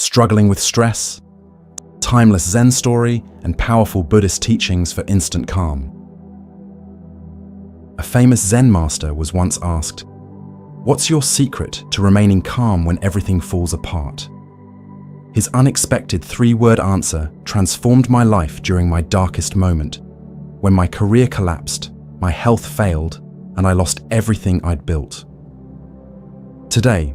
Struggling with stress? Timeless Zen story and powerful Buddhist teachings for instant calm. A famous Zen master was once asked, "What's your secret to remaining calm when everything falls apart?" His unexpected three-word answer transformed my life during my darkest moment, when my career collapsed, my health failed, and I lost everything I'd built. Today,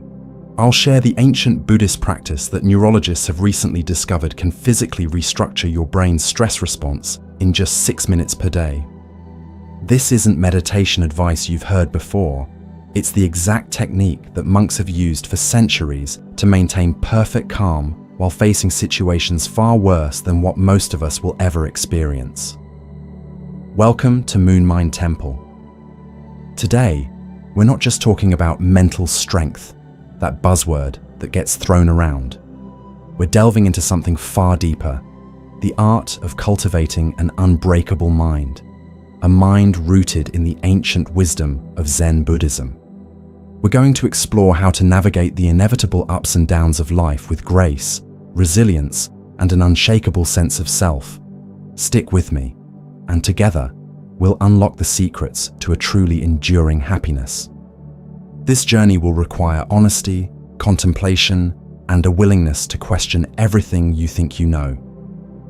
I'll share the ancient Buddhist practice that neurologists have recently discovered can physically restructure your brain's stress response in just 6 minutes per day. This isn't meditation advice you've heard before. It's the exact technique that monks have used for centuries to maintain perfect calm while facing situations far worse than what most of us will ever experience. Welcome to Moon Mind Temple. Today, we're not just talking about mental strength, that buzzword that gets thrown around. We're delving into something far deeper, the art of cultivating an unbreakable mind, a mind rooted in the ancient wisdom of Zen Buddhism. We're going to explore how to navigate the inevitable ups and downs of life with grace, resilience, and an unshakable sense of self. Stick with me, and together, we'll unlock the secrets to a truly enduring happiness. This journey will require honesty, contemplation, and a willingness to question everything you think you know.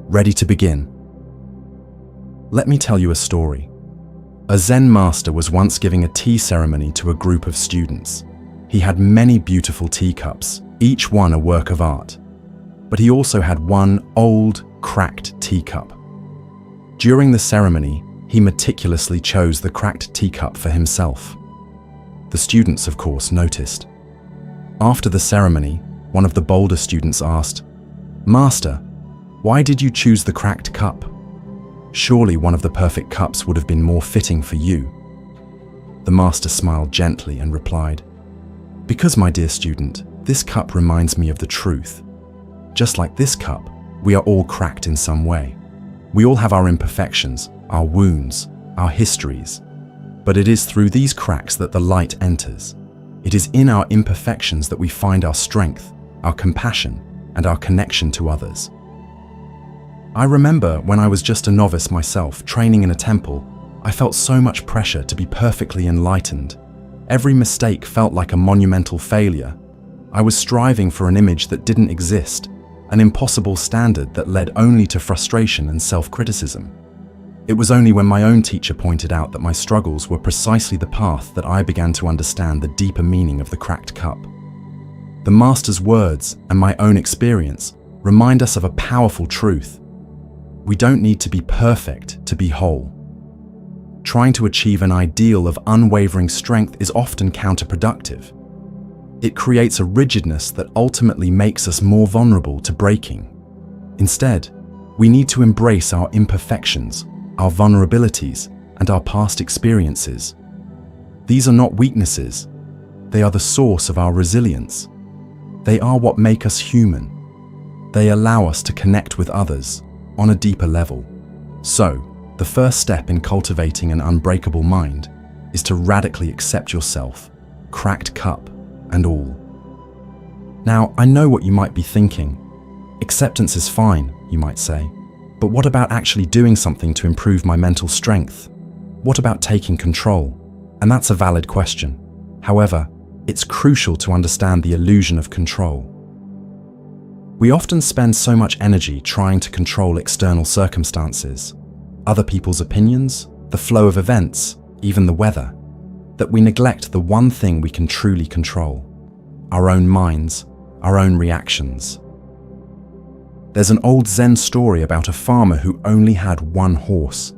Ready to begin? Let me tell you a story. A Zen master was once giving a tea ceremony to a group of students. He had many beautiful teacups, each one a work of art. But he also had one old, cracked teacup. During the ceremony, he meticulously chose the cracked teacup for himself. The students, of course, noticed. After the ceremony, one of the bolder students asked, "Master, why did you choose the cracked cup? Surely one of the perfect cups would have been more fitting for you." The master smiled gently and replied, "Because, my dear student, this cup reminds me of the truth. Just like this cup, we are all cracked in some way. We all have our imperfections, our wounds, our histories. But it is through these cracks that the light enters. It is in our imperfections that we find our strength, our compassion, and our connection to others." I remember when I was just a novice myself, training in a temple, I felt so much pressure to be perfectly enlightened. Every mistake felt like a monumental failure. I was striving for an image that didn't exist, an impossible standard that led only to frustration and self-criticism. It was only when my own teacher pointed out that my struggles were precisely the path that I began to understand the deeper meaning of the cracked cup. The master's words and my own experience remind us of a powerful truth. We don't need to be perfect to be whole. Trying to achieve an ideal of unwavering strength is often counterproductive. It creates a rigidness that ultimately makes us more vulnerable to breaking. Instead, we need to embrace our imperfections, our vulnerabilities, and our past experiences. These are not weaknesses. They are the source of our resilience. They are what make us human. They allow us to connect with others on a deeper level. So, the first step in cultivating an unbreakable mind is to radically accept yourself, cracked cup and all. Now, I know what you might be thinking. Acceptance is fine, you might say. But what about actually doing something to improve my mental strength? What about taking control? And that's a valid question. However, it's crucial to understand the illusion of control. We often spend so much energy trying to control external circumstances, other people's opinions, the flow of events, even the weather, that we neglect the one thing we can truly control: our own minds, our own reactions. There's an old Zen story about a farmer who only had one horse.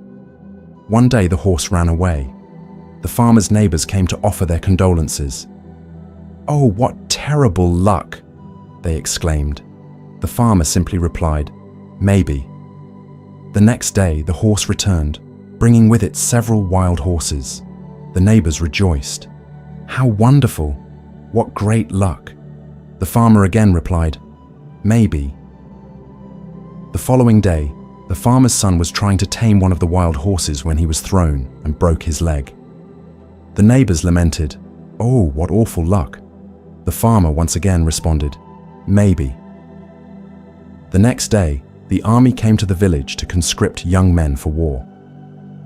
One day the horse ran away. The farmer's neighbors came to offer their condolences. "Oh, what terrible luck!" they exclaimed. The farmer simply replied, "Maybe." The next day the horse returned, bringing with it several wild horses. The neighbors rejoiced. "How wonderful! What great luck!" The farmer again replied, "Maybe." The following day, the farmer's son was trying to tame one of the wild horses when he was thrown and broke his leg. The neighbors lamented, "Oh, what awful luck." The farmer once again responded, "Maybe." The next day, the army came to the village to conscript young men for war.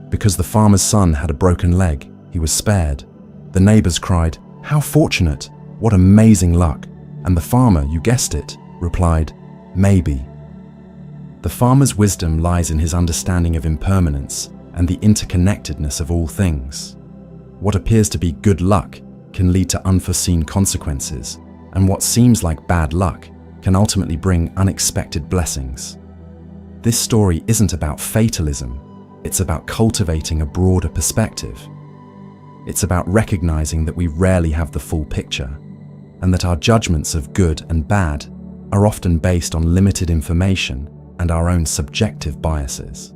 Because the farmer's son had a broken leg, he was spared. The neighbors cried, "How fortunate! What amazing luck!" And the farmer, you guessed it, replied, "Maybe." The farmer's wisdom lies in his understanding of impermanence and the interconnectedness of all things. What appears to be good luck can lead to unforeseen consequences, and what seems like bad luck can ultimately bring unexpected blessings. This story isn't about fatalism, it's about cultivating a broader perspective. It's about recognizing that we rarely have the full picture, and that our judgments of good and bad are often based on limited information and our own subjective biases.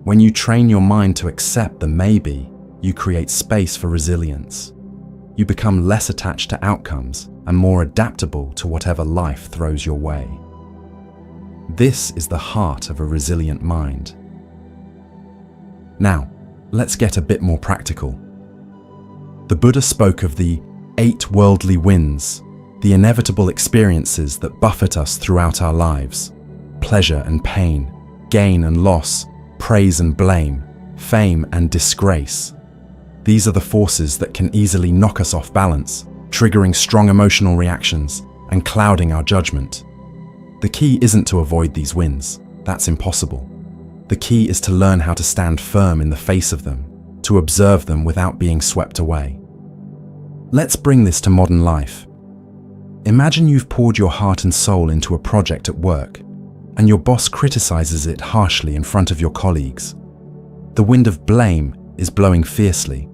When you train your mind to accept the maybe, you create space for resilience. You become less attached to outcomes and more adaptable to whatever life throws your way. This is the heart of a resilient mind. Now, let's get a bit more practical. The Buddha spoke of the 8 worldly winds, the inevitable experiences that buffet us throughout our lives: pleasure and pain, gain and loss, praise and blame, fame and disgrace. These are the forces that can easily knock us off balance, triggering strong emotional reactions and clouding our judgment. The key isn't to avoid these winds. That's impossible. The key is to learn how to stand firm in the face of them, to observe them without being swept away. Let's bring this to modern life. Imagine you've poured your heart and soul into a project at work, and your boss criticizes it harshly in front of your colleagues. The wind of blame is blowing fiercely.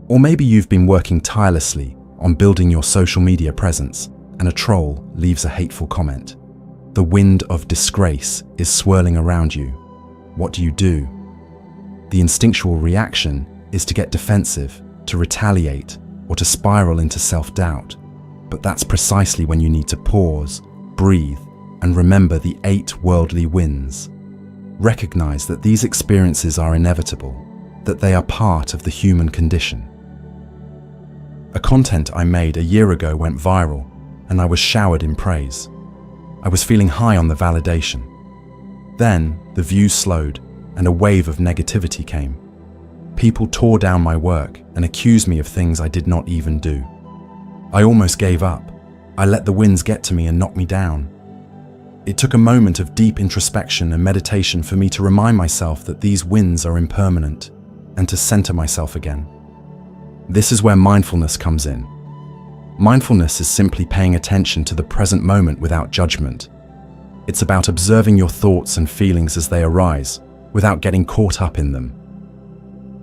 Or maybe you've been working tirelessly on building your social media presence, and a troll leaves a hateful comment. The wind of disgrace is swirling around you. What do? The instinctual reaction is to get defensive, to retaliate, or to spiral into self-doubt. But that's precisely when you need to pause, breathe, and remember the 8 worldly winds. Recognize that these experiences are inevitable, that they are part of the human condition. A content I made a year ago went viral, and I was showered in praise. I was feeling high on the validation. Then, the views slowed, and a wave of negativity came. People tore down my work and accused me of things I did not even do. I almost gave up. I let the winds get to me and knock me down. It took a moment of deep introspection and meditation for me to remind myself that these winds are impermanent, and to center myself again. This is where mindfulness comes in. Mindfulness is simply paying attention to the present moment without judgment. It's about observing your thoughts and feelings as they arise, without getting caught up in them.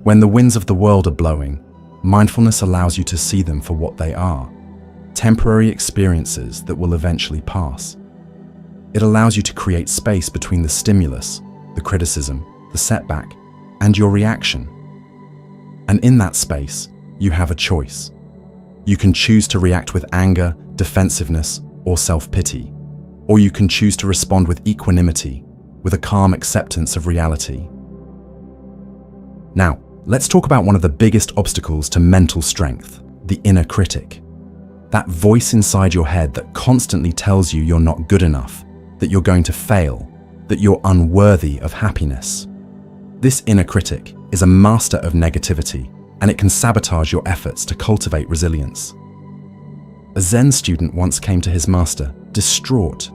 When the winds of the world are blowing, mindfulness allows you to see them for what they are: temporary experiences that will eventually pass. It allows you to create space between the stimulus, the criticism, the setback, and your reaction. And in that space, you have a choice. You can choose to react with anger, defensiveness, or self-pity, or you can choose to respond with equanimity, with a calm acceptance of reality. Now, let's talk about one of the biggest obstacles to mental strength: the inner critic. That voice inside your head that constantly tells you you're not good enough, that you're going to fail, that you're unworthy of happiness. This inner critic is a master of negativity, and it can sabotage your efforts to cultivate resilience. A Zen student once came to his master, distraught.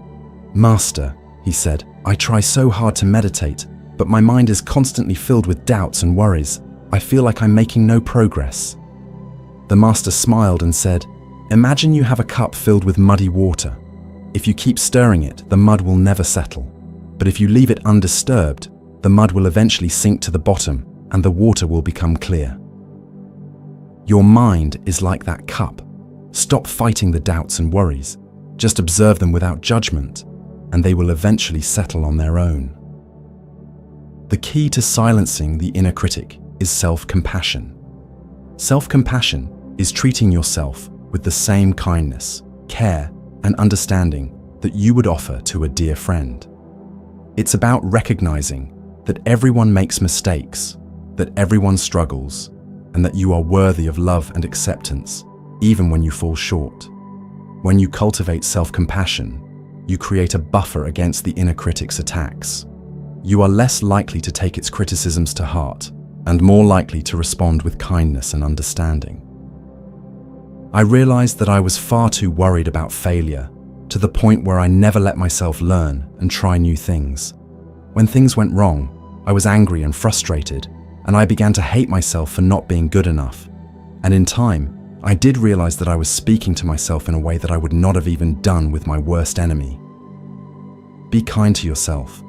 "Master," he said, "I try so hard to meditate, but my mind is constantly filled with doubts and worries. I feel like I'm making no progress." The master smiled and said, "Imagine you have a cup filled with muddy water. If you keep stirring it, the mud will never settle. But if you leave it undisturbed, the mud will eventually sink to the bottom and the water will become clear." Your mind is like that cup. Stop fighting the doubts and worries. Just observe them without judgment, and they will eventually settle on their own. The key to silencing the inner critic is self-compassion. Self-compassion is treating yourself with the same kindness, care, and understanding that you would offer to a dear friend. It's about recognizing that everyone makes mistakes, that everyone struggles, and that you are worthy of love and acceptance, even when you fall short. When you cultivate self-compassion, you create a buffer against the inner critic's attacks. You are less likely to take its criticisms to heart and more likely to respond with kindness and understanding. I realized that I was far too worried about failure, to the point where I never let myself learn and try new things. When things went wrong, I was angry and frustrated, and I began to hate myself for not being good enough. And in time, I did realize that I was speaking to myself in a way that I would not have even done with my worst enemy. Be kind to yourself.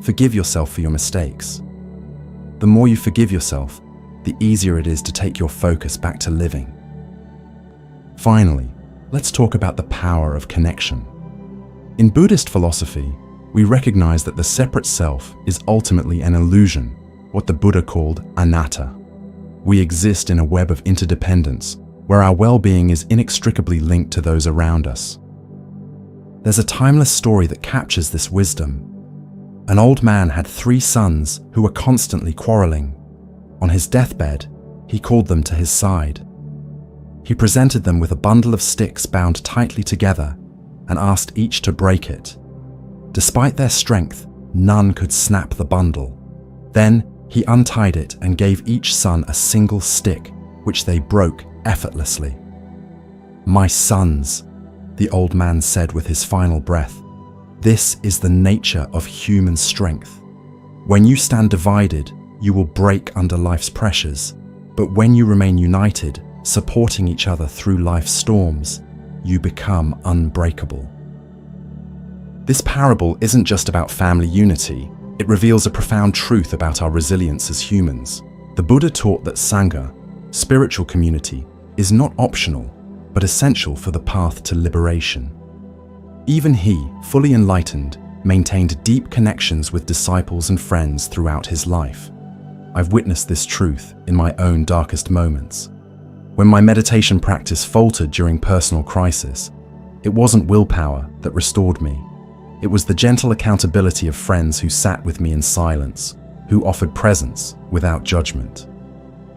Forgive yourself for your mistakes. The more you forgive yourself, the easier it is to take your focus back to living. Finally, let's talk about the power of connection. In Buddhist philosophy, we recognize that the separate self is ultimately an illusion, what the Buddha called anatta. We exist in a web of interdependence, where our well-being is inextricably linked to those around us. There's a timeless story that captures this wisdom. An old man had 3 sons who were constantly quarreling. On his deathbed, he called them to his side. He presented them with a bundle of sticks bound tightly together and asked each to break it. Despite their strength, none could snap the bundle. Then he untied it and gave each son a single stick, which they broke effortlessly. "My sons," the old man said with his final breath, "this is the nature of human strength. When you stand divided, you will break under life's pressures, but when you remain united, supporting each other through life's storms, you become unbreakable." This parable isn't just about family unity, it reveals a profound truth about our resilience as humans. The Buddha taught that Sangha, spiritual community, is not optional, but essential for the path to liberation. Even he, fully enlightened, maintained deep connections with disciples and friends throughout his life. I've witnessed this truth in my own darkest moments. When my meditation practice faltered during personal crisis, it wasn't willpower that restored me. It was the gentle accountability of friends who sat with me in silence, who offered presence without judgment.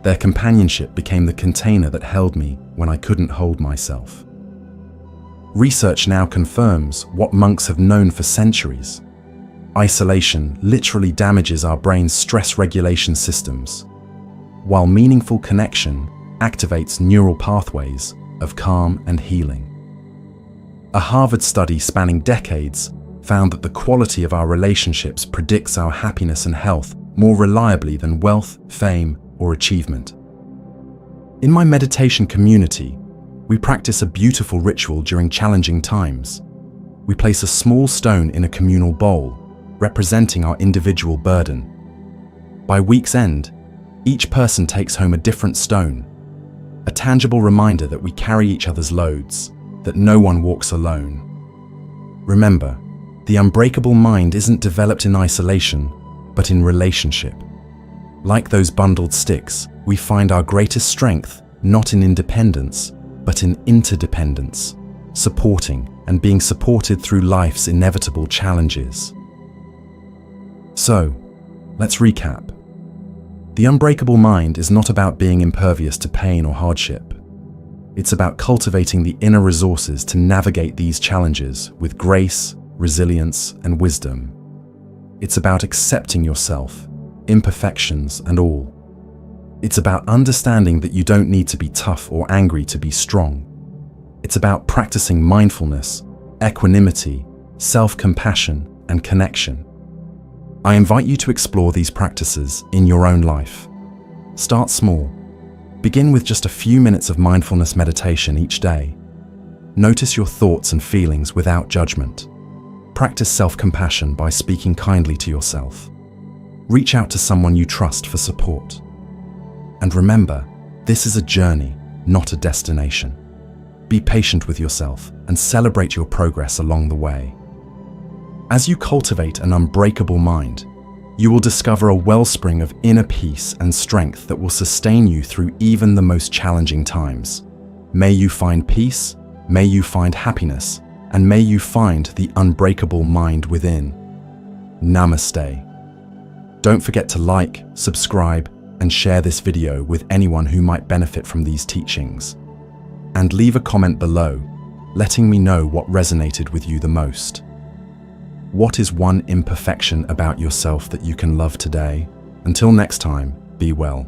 Their companionship became the container that held me when I couldn't hold myself. Research now confirms what monks have known for centuries. Isolation literally damages our brain's stress regulation systems, while meaningful connection activates neural pathways of calm and healing. A Harvard study spanning decades found that the quality of our relationships predicts our happiness and health more reliably than wealth, fame, or achievement. In my meditation community, we practice a beautiful ritual during challenging times. We place a small stone in a communal bowl, representing our individual burden. By week's end, each person takes home a different stone, a tangible reminder that we carry each other's loads, that no one walks alone. Remember, the unbreakable mind isn't developed in isolation, but in relationship. Like those bundled sticks, we find our greatest strength not in independence, but in interdependence, supporting and being supported through life's inevitable challenges. So, let's recap. The unbreakable mind is not about being impervious to pain or hardship. It's about cultivating the inner resources to navigate these challenges with grace, resilience, and wisdom. It's about accepting yourself, imperfections and all. It's about understanding that you don't need to be tough or angry to be strong. It's about practicing mindfulness, equanimity, self-compassion, and connection. I invite you to explore these practices in your own life. Start small. Begin with just a few minutes of mindfulness meditation each day. Notice your thoughts and feelings without judgment. Practice self-compassion by speaking kindly to yourself. Reach out to someone you trust for support. And remember, this is a journey, not a destination. Be patient with yourself and celebrate your progress along the way. As you cultivate an unbreakable mind, you will discover a wellspring of inner peace and strength that will sustain you through even the most challenging times. May you find peace, may you find happiness, and may you find the unbreakable mind within. Namaste. Don't forget to like, subscribe, and share this video with anyone who might benefit from these teachings. And leave a comment below, letting me know what resonated with you the most. what is one imperfection about yourself that you can love today? Until next time, be well.